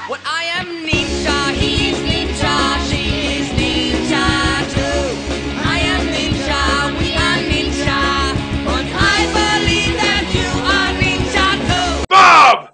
Well, I am ninja, he's ninja, she is ninja too. I am ninja, we are ninja, but I believe that you are ninja too. Bob!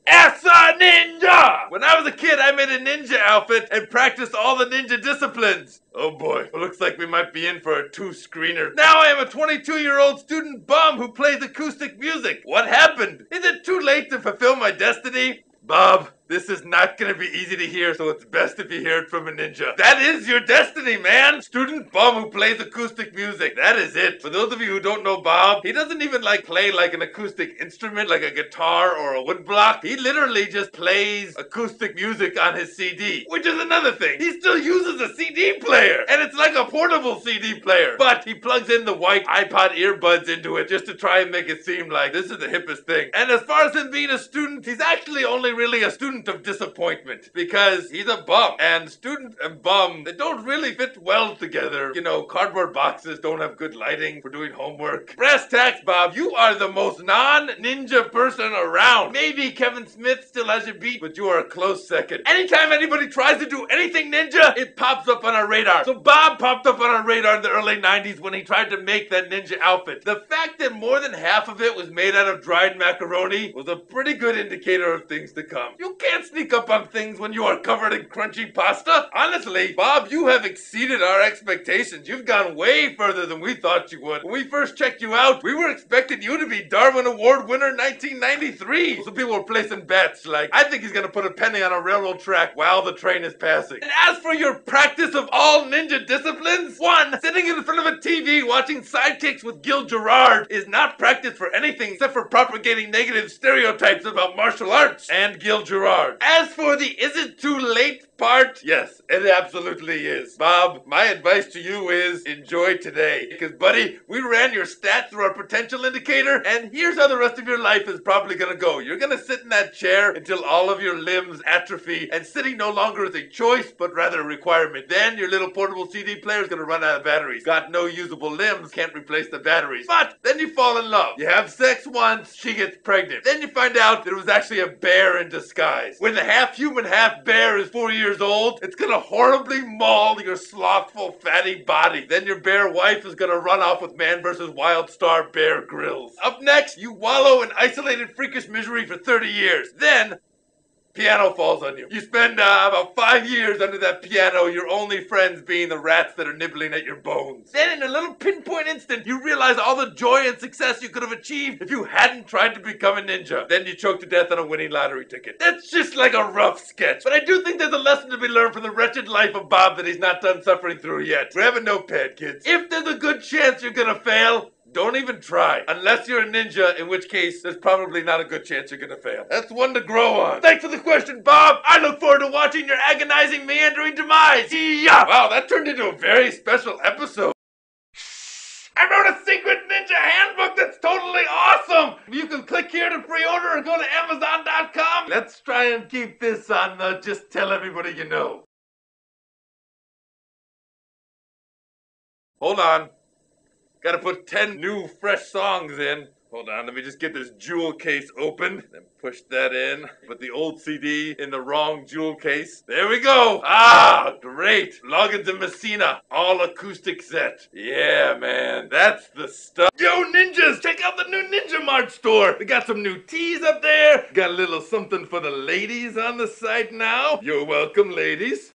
Asa Ninja! When I was a kid, I made a ninja outfit and practiced all the ninja disciplines. Oh boy, it looks like we might be in for a two-screener. Now I am a 22-year-old student bum who plays acoustic music. What happened? Is it too late to fulfill my destiny? Bob, this is not gonna be easy to hear, so it's best if you hear it from a ninja. That is your destiny, man! Student bum who plays acoustic music. That is it. For those of you who don't know Bob, he doesn't even play like an acoustic instrument, like a guitar or a woodblock. He literally just plays acoustic music on his CD, which is another thing. He still uses a CD player, and it's like a portable CD player. But he plugs in the white iPod earbuds into it just to try and make it seem like this is the hippest thing. And as far as him being a student, he's actually only really a student of disappointment because he's a bum, and student and bum, they don't really fit well together. You know, cardboard boxes don't have good lighting for doing homework. Brass tacks, Bob, you are the most non-ninja person around. Maybe Kevin Smith still has you beat, but you are a close second. Anytime anybody tries to do anything ninja, it pops up on our radar. So Bob popped up on our radar in the early 90s when he tried to make that ninja outfit. The fact that more than half of it was made out of dried macaroni was a pretty good indicator of things to come. You can't sneak up on things when you are covered in crunchy pasta. Honestly, Bob, you have exceeded our expectations. You've gone way further than we thought you would. When we first checked you out, we were expecting you to be Darwin Award winner 1993. Some people were placing bets like, I think he's gonna put a penny on a railroad track while the train is passing. And as for your practice of all ninja disciplines, one, sitting in front of a TV watching Sidekicks with Gil Gerard is not practice for anything except for propagating negative stereotypes about martial arts and Gil Gerard. As for the is it too late part, yes, it absolutely is. Bob, my advice to you is enjoy today. Because, buddy, we ran your stats through our potential indicator, and here's how the rest of your life is probably gonna go. You're gonna sit in that chair until all of your limbs atrophy, and sitting no longer is a choice, but rather a requirement. Then your little portable CD player is gonna run out of batteries. Got no usable limbs, can't replace the batteries. But then you fall in love. You have sex once, she gets pregnant. Then you find out that it was actually a bear in disguise. When the half human, half bear is 4 years old, it's gonna horribly maul your slothful, fatty body. Then your bear wife is gonna run off with Man vs. Wild Star Bear Grylls. Up next, you wallow in isolated freakish misery for 30 years. Then, piano falls on you. You spend about 5 years under that piano, your only friends being the rats that are nibbling at your bones. Then in a little pinpoint instant, you realize all the joy and success you could have achieved if you hadn't tried to become a ninja. Then you choke to death on a winning lottery ticket. That's just like a rough sketch. But I do think there's a lesson to be learned from the wretched life of Bob that he's not done suffering through yet. Grab a notepad, kids. If there's a good chance you're gonna fail, don't even try. Unless you're a ninja, in which case, there's probably not a good chance you're gonna fail. That's one to grow on. Thanks for the question, Bob. I look forward to watching your agonizing, meandering demise. Yeah. Wow, that turned into a very special episode. I wrote a secret ninja handbook that's totally awesome! You can click here to pre-order or go to Amazon.com. Let's try and keep this on the just tell everybody you know. Hold on. Gotta put 10 new, fresh songs in. Hold on, let me just get this jewel case open. Then push that in. Put the old CD in the wrong jewel case. There we go. Ah, great. Loggins and Messina. All acoustic set. Yeah, man. That's the stuff. Yo, ninjas, check out the new Ninja Mart store. We got some new tees up there. Got a little something for the ladies on the site now. You're welcome, ladies.